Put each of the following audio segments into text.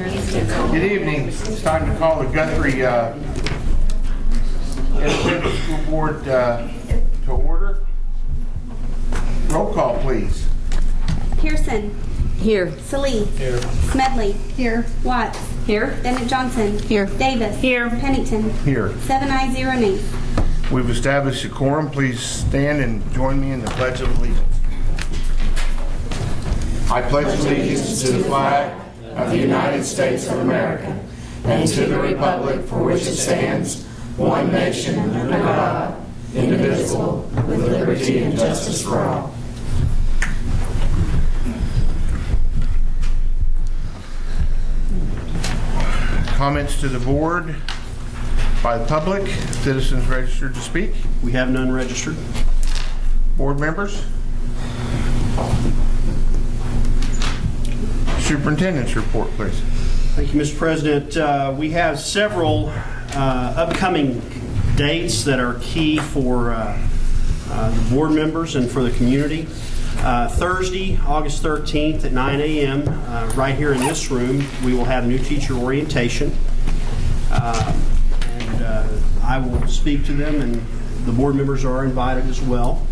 Good evening. It's time to call the Guthrie Independent School Board to order. Roll call, please. Pearson. Here. Salee. Here. Smedley. Here. Watts. Here. Bennett Johnson. Here. Davis. Here. Pennington. Here. 7 ayes, 0 nays. We've established a quorum. Please stand and join me in the Pledge of Allegiance. I pledge allegiance to the flag of the United States of America and to the republic for which it stands, one nation under God, indivisible, with liberty and justice for all. Comments to the board by the public, citizens registered to speak. We have none registered. Board members. Superintendent's report, please. Thank you, Mr. President. We have several upcoming dates that are key for the board members and for the community. Thursday, August 13th at 9 a.m., right here in this room, we will have new teacher orientation. I will speak to them, and the board members are invited as well.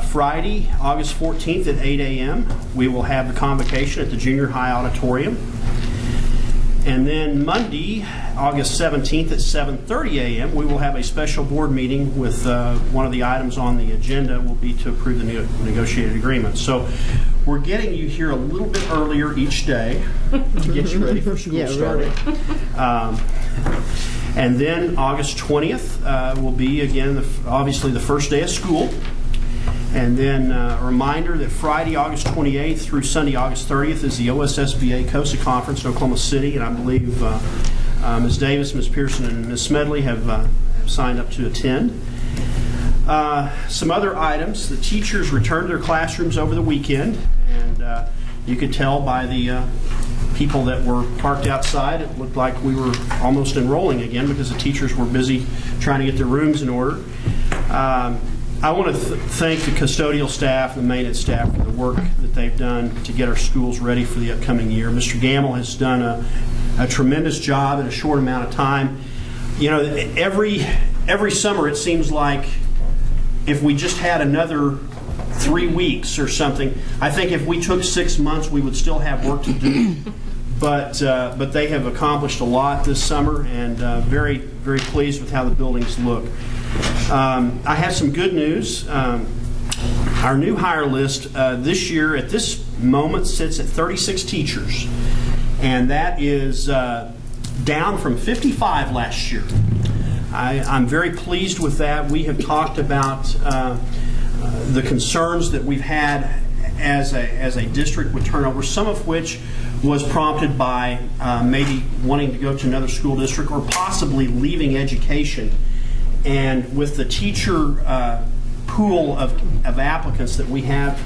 Friday, August 14th at 8 a.m., we will have the convocation at the junior high auditorium. And then Monday, August 17th at 7:30 a.m., we will have a special board meeting with one of the items on the agenda will be to approve the negotiated agreement. So we're getting you here a little bit earlier each day to get you ready for school starting. And then August 20th will be, again, obviously the first day of school. And then a reminder that Friday, August 28th through Sunday, August 30th is the OSSBA COSA Conference in Oklahoma City, and I believe Ms. Davis, Ms. Pearson, and Ms. Smedley have signed up to attend. Some other items: the teachers returned to their classrooms over the weekend, and you could tell by the people that were parked outside, it looked like we were almost enrolling again because the teachers were busy trying to get their rooms in order. I want to thank the custodial staff and the maintenance staff for the work that they've done to get our schools ready for the upcoming year. Mr. Gamble has done a tremendous job in a short amount of time. You know, every summer it seems like if we just had another 3 weeks or something, I think if we took 6 months we would still have work to do. But they have accomplished a lot this summer, and very, very pleased with how the buildings look. I have some good news. Our new hire list this year at this moment sits at 36 teachers, and that is down from 55 last year. I'm very pleased with that. We have talked about the concerns that we've had as a district with turnover, some of which was prompted by maybe wanting to go to another school district or possibly leaving education. And with the teacher pool of applicants that we have,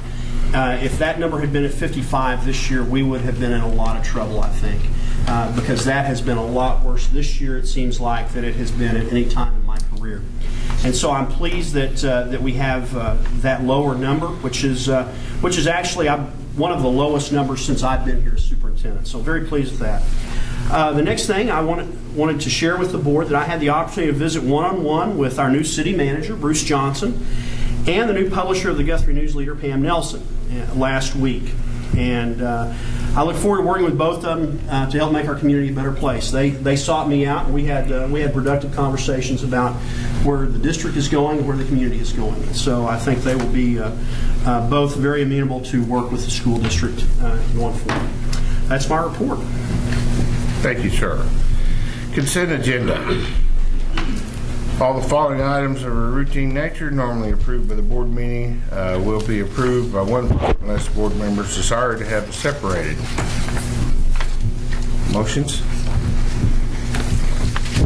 if that number had been at 55 this year, we would have been in a lot of trouble, I think, because that has been a lot worse this year, it seems like, than it has been at any time in my career. And so I'm pleased that we have that lower number, which is actually one of the lowest numbers since I've been here as superintendent. So very pleased with that. The next thing I wanted to share with the board that I had the opportunity to visit one-on-one with our new city manager, Bruce Johnson, and the new publisher of the Guthrie News Leader, Pam Nelson, last week. And I look forward to working with both of them to help make our community a better place. They sought me out, and we had productive conversations about where the district is going and where the community is going. So I think they will be both very amenable to work with the school district going forward. That's my report. Thank you, sir. Consent agenda. All the following items of a routine nature normally approved by the board meeting will be approved by one vote unless board members desire to have it separated. Motions?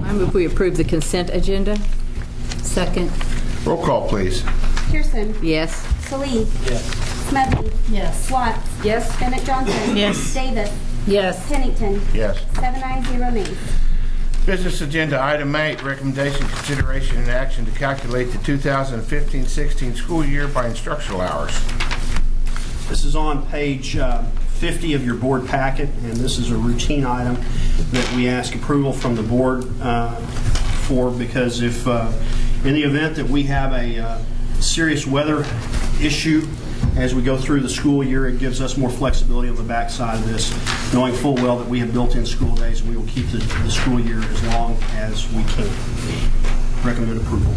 I move we approve the consent agenda. Second. Roll call, please. Pearson. Yes. Salee. Yes. Smedley. Yes. Watts. Yes. Bennett Johnson. Yes. Davis. Yes. Pennington. Yes. 7 ayes, 0 nays. Business agenda item 8, recommendation, consideration, and action to calculate the 2015-16 school year by instructional hours. The This is on page 50 of your board packet, and this is a routine item that we ask approval from the board for, because if in the event that we have a serious weather issue as we go through the school year, it gives us more flexibility on the backside of this, knowing full well that we have built-in school days and we will keep the school year as long as we can. Recommend approval.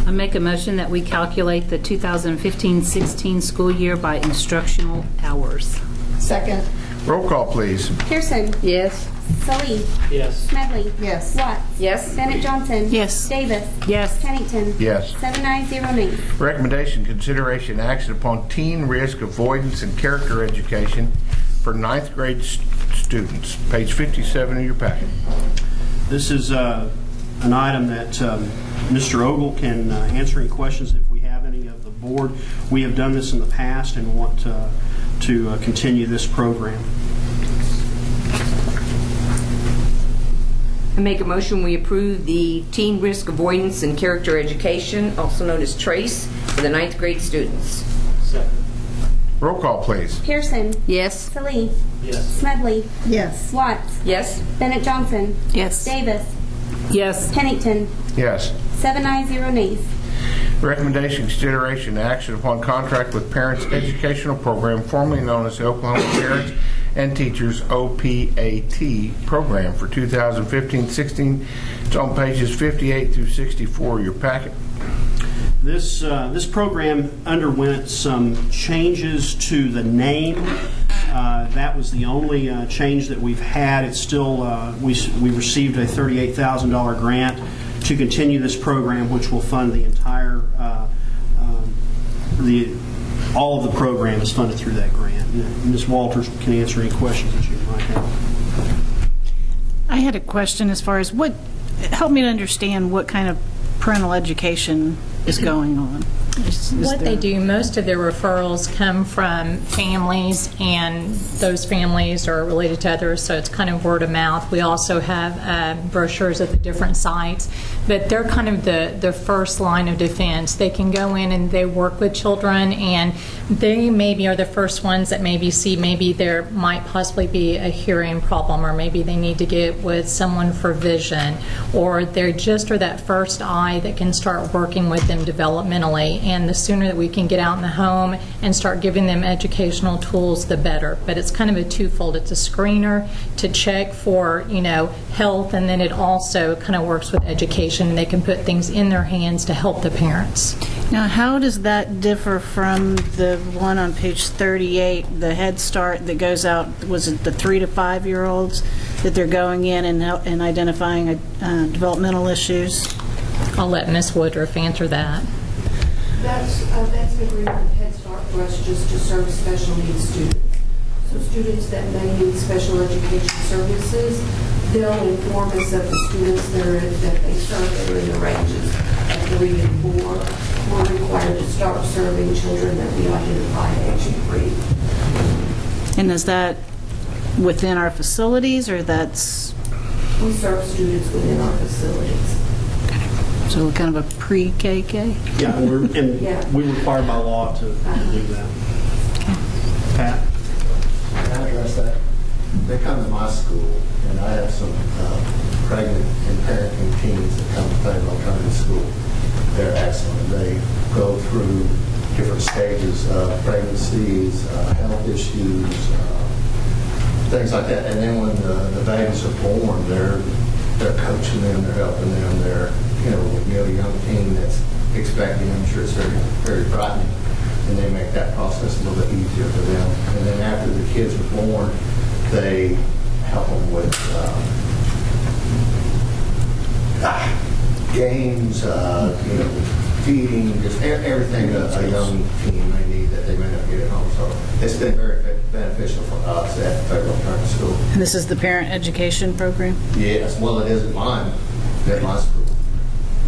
I make a motion that we calculate the 2015-16 school year by instructional hours. Second. Roll call, please. Pearson. Yes. Salee. Yes. Smedley. Yes. Watts. Yes. Bennett Johnson. Yes. Davis. Yes. Pennington. Yes. 7 ayes, 0 nays. Recommendation, consideration, action upon teen risk avoidance and character education for ninth grade students. Page 57 of your packet. This is an item that Mr. Ogle can answer any questions if we have any of the board. We have done this in the past and want to continue this program. I make a motion we approve the Teen Risk Avoidance and Character Education, also known as TRACE, for the ninth grade students. Roll call, please. Pearson. Yes. Salee. Yes. Smedley. Yes. Watts. Yes? Bennett Johnson. Yes. Davis. Yes. Pennington. Yes. 7 ayes, 0 nays. Recommendation, consideration, action upon contract with Parents Educational Program, formerly known as the Oklahoma Parents and Teachers OPAT program for 2015-16. It's on pages 58 through 64 of your packet. This program underwent some changes to the name. That was the only change that we've had. It's still we received a $38,000 grant to continue this program, which will fund the entire all of the program is funded through that grant. Ms. Walters can answer any questions that you might have. I had a question as far as help me to understand what kind of parental education is going on. What they do, most of their referrals come from families, and those families are related to others, so it's kind of word of mouth. We also have brochures at the different sites, but they're kind of the first line of defense. They can go in and they work with children, and they maybe are the first ones that maybe see maybe there might possibly be a hearing problem, or maybe they need to get with someone for vision, or they're just are that first eye that can start working with them developmentally. And the sooner that we can get out in the home and start giving them educational tools, the better. But it's kind of a twofold. It's a screener to check for, health, and then it also kind of works with education, and they can put things in their hands to help the parents. Now, how does that differ from the one on page 38, the Head Start that goes out, was it the 3 to 5 year olds that they're going in and identifying developmental issues? I'll let Ms. Woodruff answer that. That's an agreement with Head Start for us just to serve special needs students. So students that may need special education services, they'll inform us of the students that they serve that are in the ranges of 3 and 4. We're required to start serving children that we identify at age 3. And is that within our facilities, or that's... We serve students within our facilities. So kind of a pre-KK? Yeah, we're required by law to do that. Pat? Can I address that? They come to my school, and I have some pregnant and parenting teens that come to Fayetteville Alternative School. They're excellent. They go through different stages of pregnancies, health issues, things like that. And then when the babies are born, they're coaching them, they're helping them, they're a young teen that's expecting, I'm sure it's very, very frightening, and they make that process a little bit easier for them. And then after the kids are born, they help them with games, feeding, just everything a young teen may need that they may not get at home. So it's been very beneficial for us at Fayetteville Alternative School. And this is the parent education program? Yes, well, it is at mine, at my school.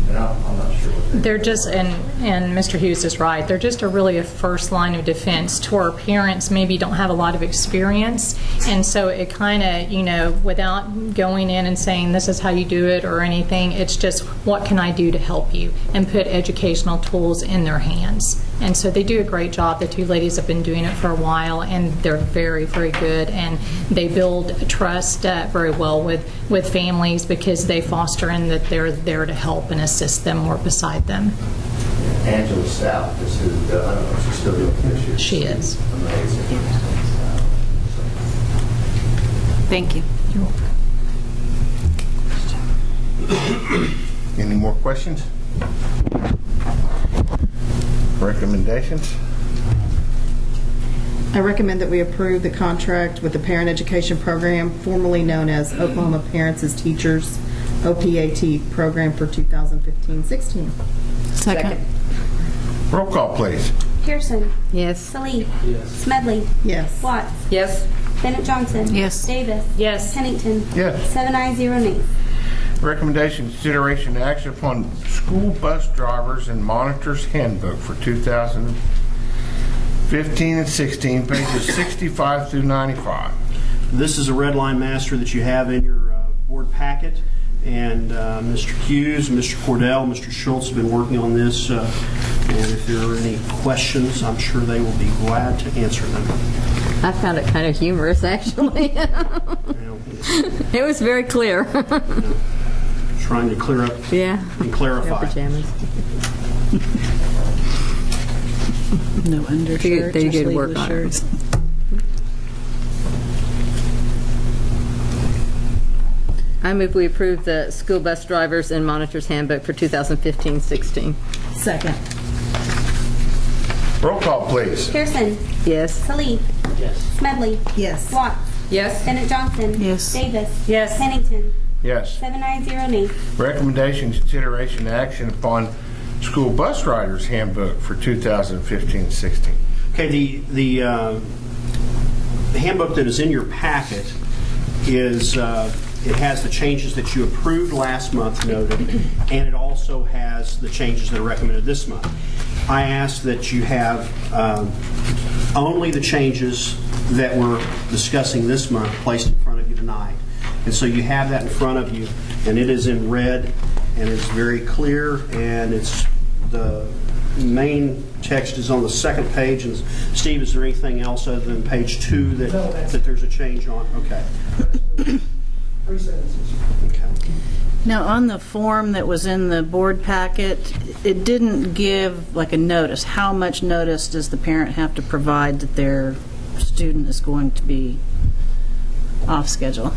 And I'm not sure what They're just, and and Mr. Hughes is right, they're just really a first line of defense to our parents maybe don't have a lot of experience, and so it kind of, without going in and saying this is how you do it or anything, it's just what can I do to help you, and put educational tools in their hands. And so they do a great job. The two ladies have been doing it for a while, and they're very, very good, and they build trust very well with families because they foster in that they're there to help and assist them or beside them. Angela Stout is who, I don't know if she's still doing this year. She is. Amazing. Thank you. Any more questions? Recommendations? I recommend that we approve the contract with the Parent Education Program, formerly known as Oklahoma Parents as Teachers, OPAT program for 2015-16. Second. Roll call, please. Pearson. Yes. Salih. Smedley. Yes. Watts. Yes. Bennett Johnson. Yes. Davis. Yes. Pennington. Yes. 7 ayes, 0 nays. Recommendation, consideration, and action upon school bus drivers and monitors handbook for 2015 and 16, pages 65 through 95. This is a red line master that you have in your board packet, and Mr. Hughes, Mr. Cordell, Mr. Schultz have been working on this, and if there are any questions, I'm sure they will be glad to answer them. I found it kind of humorous, actually. It was very clear. Trying to clear up Yeah. and clarify. Pajamas. No undershirts They or did work sleeveless on it. shirts. I move we approve the school bus drivers and monitors handbook for 2015-16. Second. Roll call, please. Pearson. Yes. Salih. Yes. Smedley. Yes. Watts. Yes. Bennett Johnson. Yes. Davis. Yes. Pennington. Yes. 7 ayes, 0 nays. Recommendation, consideration, and action upon school bus riders handbook for 2015-16. Okay, the handbook that is in your packet is, it has the changes that you approved last month noted, and it also has the changes that are recommended this month. I ask that you have only the changes that we're discussing this month placed in front of you tonight. And so you have that in front of you, and it is in red, and it's very clear, and it's the main text is on the second page. And Steve, is there anything else other than page 2 that there's a change on? Okay. 3 sentences. Okay. Now, on the form that was in the board packet, it didn't give like a notice. How much notice does the parent have to provide that their student is going to be off schedule?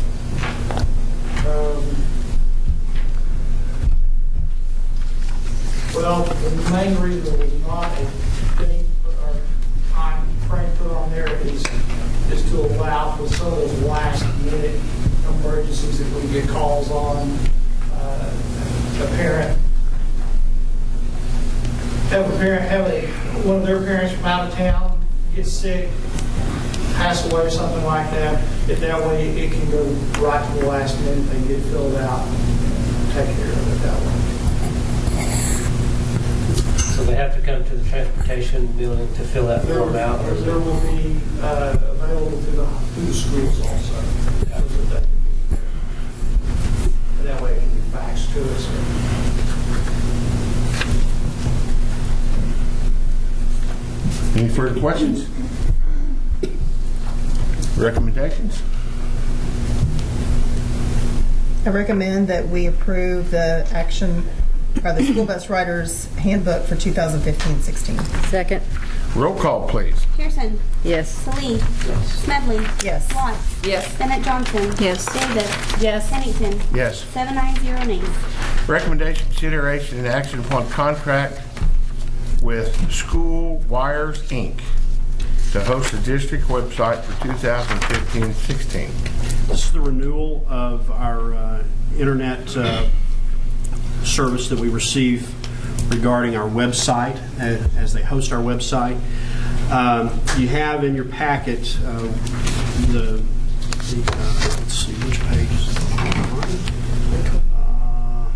Well, the main reason it was not a thing or time frame put on there is to allow for some of those last minute emergencies that we get calls on. A parent one of their parents from out of town gets sick, pass away or something like that. If that way it can go right to the last minute, they get filled out, take care of it that way. So they have to come to the transportation building to fill that form out? Or There will be available through the schools also. And that way it can be faxed to us. Any further questions? Recommendations? I recommend that we approve the the school bus riders handbook for 2015-16. Second. Roll call, please. Pearson. Yes. Salih. Smedley. Yes. Watts. Yes. Bennett Johnson. Yes. Davis. Yes. Pennington. Yes. 7 ayes, 0 nays. Recommendation, consideration, and action upon contract with School Wires, Inc. to host the district website for 2015-16. This is the renewal of our internet service that we receive regarding our website as they host our website. You have in your packet let's see, which page is it on?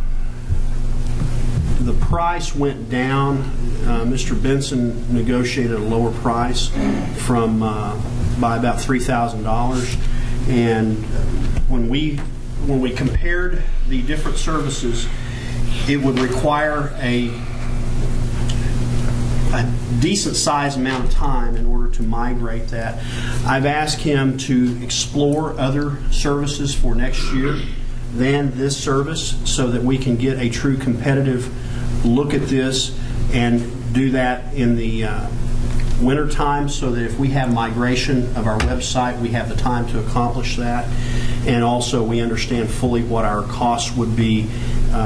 The price went down. Mr. Benson negotiated a lower price from by about $3,000, and when we compared the different services, it would require a decent sized amount of time in order to migrate that. I've asked him to explore other services for next year than this service so that we can get a true competitive look at this and do that in the winter time, so that if we have migration of our website, we have the time to accomplish that. And also we understand fully what our costs would be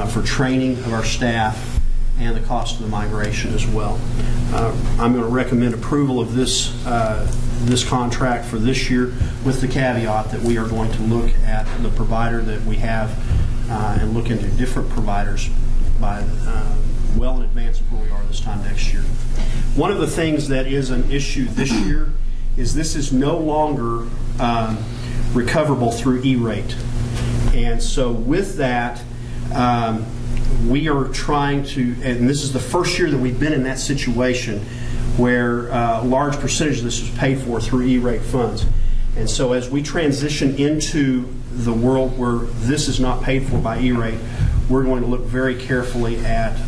for training of our staff and the cost of the migration as well. I'm going to recommend approval of this contract for this year, with the caveat that we are going to look at the provider that we have and look into different providers by well in advance of where we are this time next year. One of the things that is an issue this year is this is no longer recoverable through E-rate. And so with that, we are trying to, and this is the first year that we've been in that situation where a large percentage of this was paid for through E-rate funds. And so as we transition into the world where this is not paid for by E-rate, we're going to look very carefully at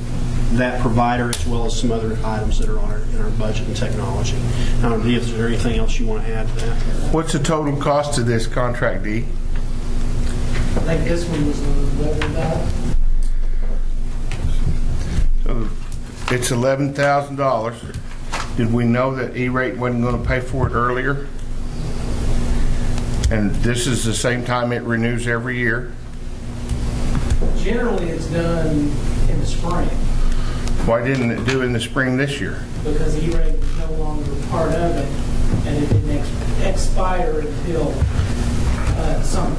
that provider as well as some other items that are in our budget and technology. I don't know, is there anything else you want to add to that? What's the total cost of this contract, Dee? I think this one was $11,000. So it's $11,000. Did we know that E-rate wasn't going to pay for it earlier? And this is the same time it renews every year? Generally, it's done in the spring Why didn't it do in the spring this year? because E-rate was no longer part of it, and it didn't expire until summer.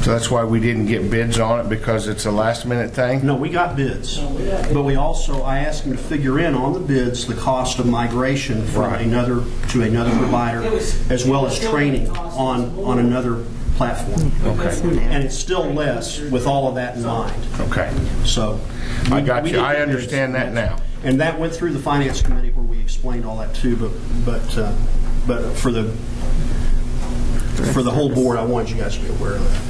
So that's why we didn't get bids on it, because it's a last minute thing? No, we got bids. But we also, I asked him to figure in on the bids the cost of migration from another to another provider, as well as training on another platform. Okay. And it's still less with all of that in mind. Okay. So I got we you. did I get bids. understand that now. And that went through the finance committee where we explained all that too. But for the whole board, I wanted you guys to be aware of that.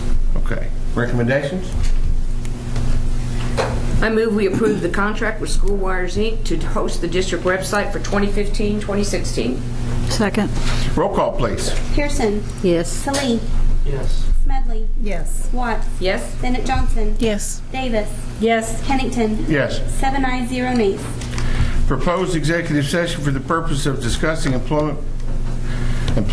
Okay. Recommendations? I move we approve the contract with School Wires, Inc. to host the district website for 2015-2016. Second. Roll call, please. Pearson. Yes. Salee. Yes. Smedley. Yes. Watts. Yes? Bennett Johnson. Yes. Davis. Yes. Pennington. Yes. 7 ayes, 0 nays. Proposed executive session for the purpose of discussing employment of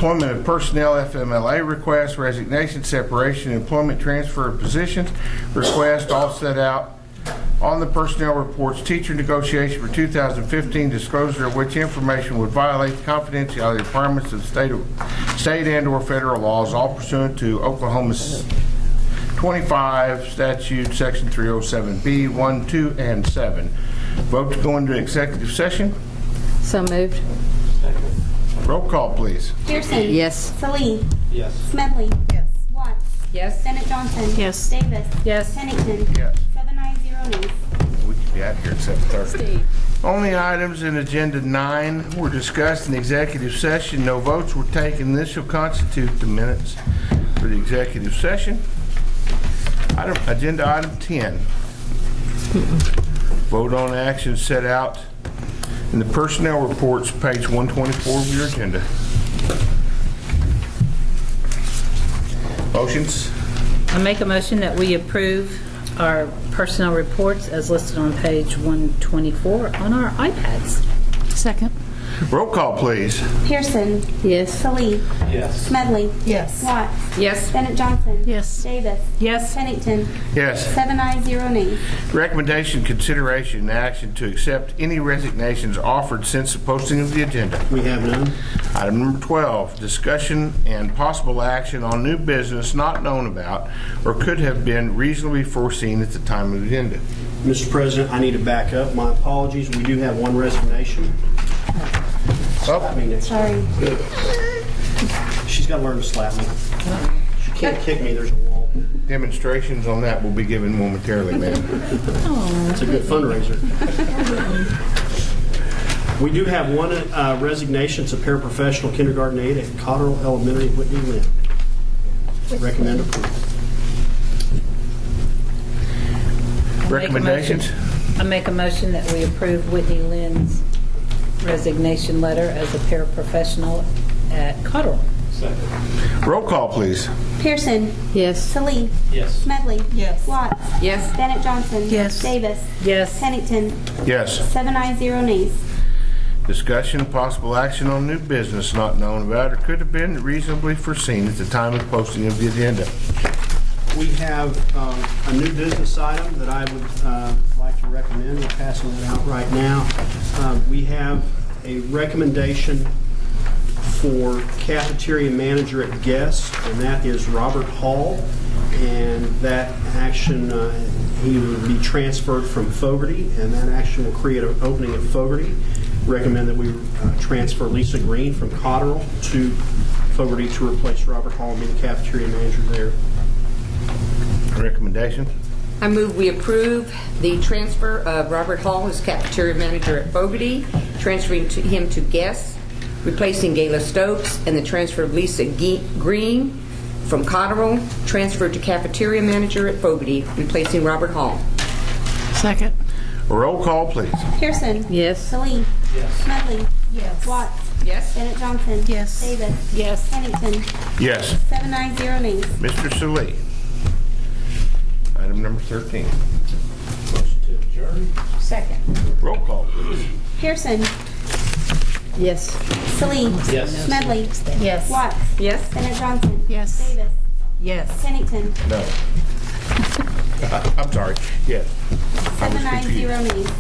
personnel, FMLA requests, resignation, separation, employment transfer of positions, request, all set out on the personnel reports, teacher negotiation for 2015, disclosure of which information would violate the confidentiality requirements of state and or federal laws, all pursuant to Oklahoma's 25 statute section 307B 1, 2, and 7. Vote to go into executive session. So moved. Roll call, please. Pearson. Yes. Salee. Yes. Smedley. Yes. Watts. Yes? Bennett Johnson. Yes. Davis. Yes. Pennington. Yes. 7 ayes, 0 nays. We could be out here at 7:30. Only items in Agenda 9 were discussed in executive session. No votes were taken. This shall constitute the minutes for the executive session. Agenda item 10. Vote on action set out in the personnel reports, page 124 of your agenda. Motions? I make a motion that we approve our personnel reports as listed on page 124 on our iPads. Second. Roll call, please. Pearson. Yes. Salee. Yes. Smedley. Yes. Watts. Yes? Bennett Johnson. Yes. Davis. Yes. Pennington. Yes. 7 ayes, 0 nays. Recommendation, consideration, and action to accept any resignations offered since the posting of the agenda. We have none. Item number 12, discussion and possible action on new business not known about or could have been reasonably foreseen at the time of the agenda. Mr. President, I need to back up. My apologies. We do have one resignation. Slap me next time. Sorry. She's got to learn to slap me. She can't kick me. There's a wall. Demonstrations on that will be given momentarily, ma'am. It's a good fundraiser. We do have one resignation. It's a paraprofessional kindergarten aide at Cotterell Elementary, Whitney Lynn. Recommend approval. Recommendations? I make a motion that we approve Whitney Lynn's resignation letter as a paraprofessional at Cotterell. Roll call, please. Pearson. Yes. Salee. Yes. Smedley. Yes. Watts. Yes. Bennett Johnson. Yes. Davis. Yes. Pennington. Yes. 7 ayes, 0 nays. Discussion and possible action on new business not known about or could have been reasonably foreseen at the time of posting of the agenda. We have a new business item that I would like to recommend. We're passing that out right now. We have a recommendation for cafeteria manager at Guest, and that is Robert Hall. And that action, he will be transferred from Fogarty, and that action will create an opening at Fogarty. Recommend that we transfer Lisa Green from Cotterell to Fogarty to replace Robert Hall and be the cafeteria manager there. Recommendation? I move we approve the transfer of Robert Hall as cafeteria manager at Fogarty, transferring him to Guest, replacing Gayla Stokes, and the transfer of Lisa Green from Cotterell, transferred to cafeteria manager at Fogarty, replacing Robert Hall. Second. Roll call, please. Pearson. Yes. Salee. Yes. Smedley. Yes. Watts. Yes. Bennett Johnson. Yes. Davis. Yes. Pennington. Yes. 7 ayes, 0 nays. Mr. Salee. Item number 13. Motion to adjourn. Second. Roll call, please. Pearson. Yes. Salee. Yes. Smedley. Yes. Watts. Yes. Bennett Johnson. Yes. Davis. Yes. Pennington. No. I'm sorry. Yes. 7 ayes, 0 nays.